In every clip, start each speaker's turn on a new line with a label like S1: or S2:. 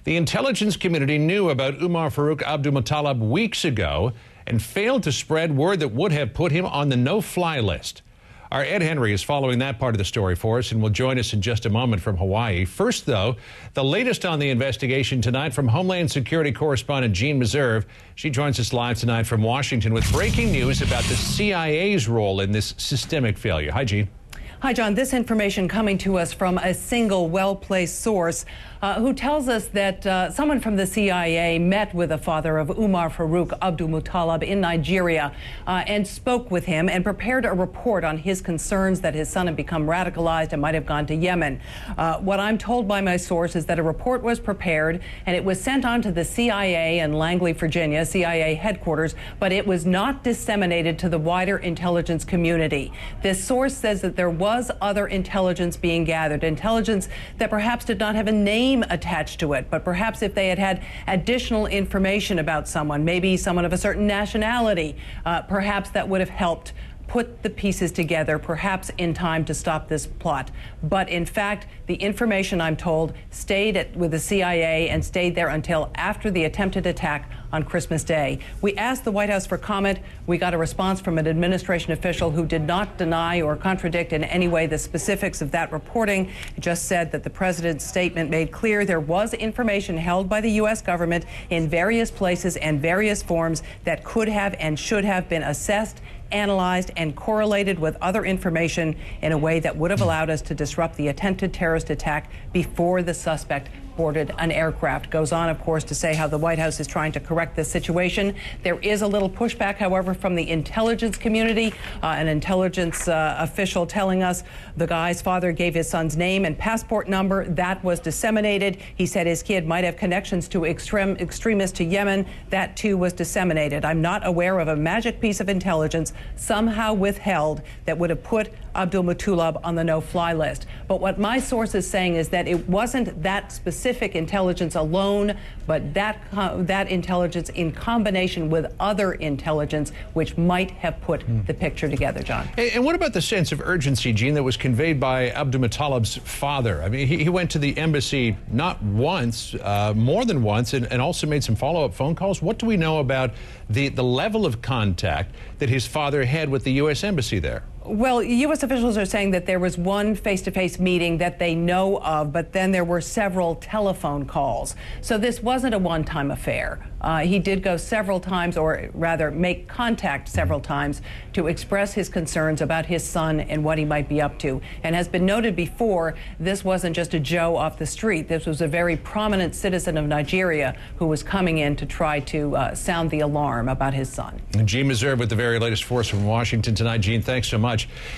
S1: The intelligence community knew about Umar Farouk Abdulmutallab weeks ago and failed to spread word that would have put him on the no-fly list. Our Ed Henry is following that part of the story for us and will join us in just a moment from Hawaii. First, though, the latest on the investigation tonight from Homeland Security correspondent Jeanne Meserve. She joins us live tonight from Washington with breaking news about the CIA's role in this systemic failure. Hi, Jeanne.
S2: Hi, John. This information coming to us from a single well-placed source who tells us that someone from the CIA met with the father of Umar Farouk Abdulmutallab in Nigeria and spoke with him and prepared a report on his concerns that his son had become radicalized and might have gone to Yemen. What I'm told by my source is that a report was prepared and it was sent on to the CIA in Langley, Virginia, CIA headquarters, but it was not disseminated to the wider intelligence community. This source says that there was other intelligence being gathered, intelligence that perhaps did not have a name attached to it, but perhaps if they had had additional information about someone, maybe someone of a certain nationality, perhaps that would have helped put the pieces together, perhaps in time to stop this plot. But in fact, the information, I'm told, stayed with the CIA and stayed there until after the attempted attack on Christmas Day. We asked the White House for comment. We got a response from an administration official who did not deny or contradict in any way the specifics of that reporting. It just said that the president's statement made clear there was information held by the U.S. government in various places and various forms that could have and should have been assessed, analyzed, and correlated with other information in a way that would have allowed us to disrupt the attempted terrorist attack before the suspect boarded an aircraft. Goes on, of course, to say how the White House is trying to correct this situation. There is a little pushback, however, from the intelligence community. An intelligence official telling us the guy's father gave his son's name and passport number. That was disseminated. He said his kid might have connections to extremists to Yemen. That, too, was disseminated. I'm not aware of a magic piece of intelligence somehow withheld that would have put Abdulmutallab on the no-fly list. But what my source is saying is that it wasn't that specific intelligence alone, but that intelligence in combination with other intelligence which might have put the picture together, John.
S1: And what about the sense of urgency, Jeanne, that was conveyed by Abdulmutallab's father? I mean, he went to the embassy not once, more than once, and also made some follow-up phone calls. What do we know about the level of contact that his father had with the U.S. embassy there?
S2: Well, U.S. officials are saying that there was one face-to-face meeting that they know of, but then there were several telephone calls. So this wasn't a one-time affair. He did go several times, or rather make contact several times, to express his concerns about his son and what he might be up to. And has been noted before, this wasn't just a Joe off the street. This was a very prominent citizen of Nigeria who was coming in to try to sound the alarm about his son.
S1: Jeanne Meserve with the very latest for us from Washington tonight. Jeanne, thanks so much.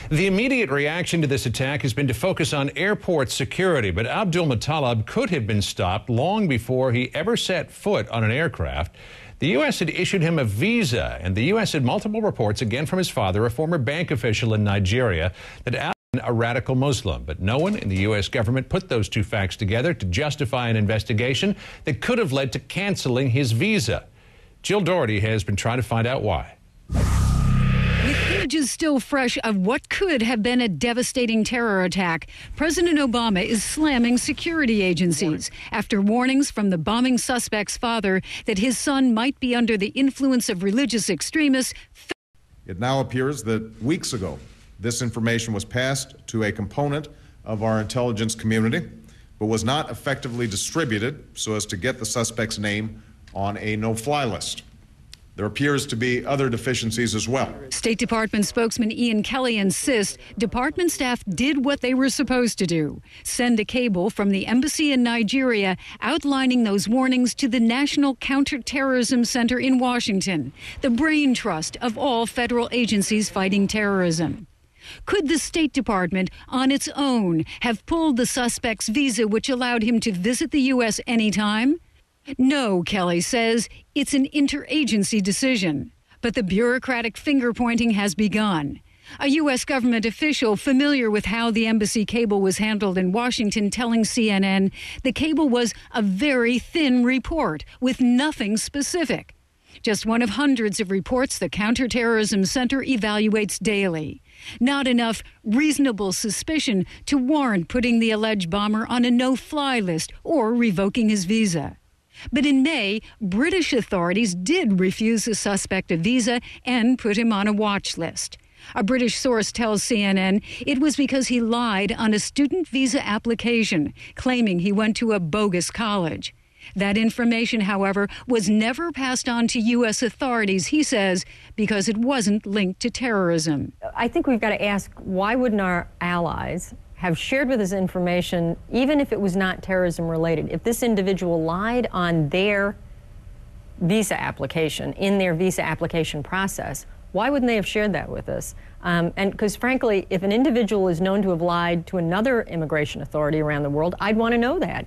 S1: The immediate reaction to this attack has been to focus on airport security, but Abdulmutallab could have been stopped long before he ever set foot on an aircraft. The U.S. had issued him a visa, and the U.S. had multiple reports, again from his father, a former bank official in Nigeria, that Abdul was a radical Muslim. But no one in the U.S. government put those two facts together to justify an investigation that could have led to canceling his visa. Jill Doherty has been trying to find out why.
S3: With images still fresh of what could have been a devastating terror attack, President Obama is slamming security agencies after warnings from the bombing suspect's father that his son might be under the influence of religious extremists.
S4: It now appears that weeks ago, this information was passed to a component of our intelligence community, but was not effectively distributed so as to get the suspect's name on a no-fly list. There appears to be other deficiencies as well.
S3: State Department spokesman Ian Kelly insists department staff did what they were supposed to do, send a cable from the embassy in Nigeria outlining those warnings to the National Counterterrorism Center in Washington, the brain trust of all federal agencies fighting terrorism. Could the State Department, on its own, have pulled the suspect's visa, which allowed him to visit the U.S. anytime? No, Kelly says, it's an interagency decision. But the bureaucratic finger-pointing has begun. A U.S. government official familiar with how the embassy cable was handled in Washington telling CNN the cable was a very thin report with nothing specific. Just one of hundreds of reports the Counterterrorism Center evaluates daily. Not enough reasonable suspicion to warrant putting the alleged bomber on a no-fly list or revoking his visa. But in May, British authorities did refuse the suspect a visa and put him on a watch list. A British source tells CNN it was because he lied on a student visa application, claiming he went to a bogus college. That information, however, was never passed on to U.S. authorities, he says, because it wasn't linked to terrorism.
S5: I think we've got to ask, why wouldn't our allies have shared with us information, even if it was not terrorism related? If this individual lied on their visa application, in their visa application process, why wouldn't they have shared that with us? And because frankly, if an individual is known to have lied to another immigration authority around the world, I'd want to know that.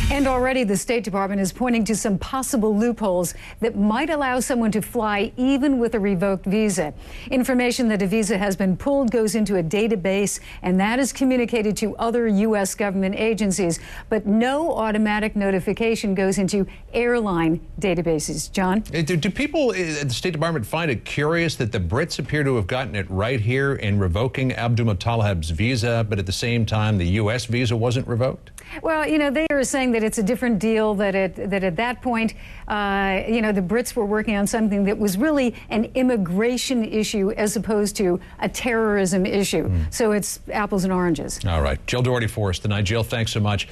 S3: And already the State Department is pointing to some possible loopholes that might allow someone to fly even with a revoked visa. Information that a visa has been pulled goes into a database, and that is communicated to other U.S. government agencies. But no automatic notification goes into airline databases. John?
S1: Do people at the State Department find it curious that the Brits appear to have gotten it right here in revoking Abdulmutallab's visa, but at the same time the U.S. visa wasn't revoked?
S3: Well, you know, they are saying that it's a different deal, that at that point, you know, the Brits were working on something that was really an immigration issue as opposed to a terrorism issue. So it's apples and oranges.
S1: All right. Jill Doherty for us tonight. Jill, thanks so much.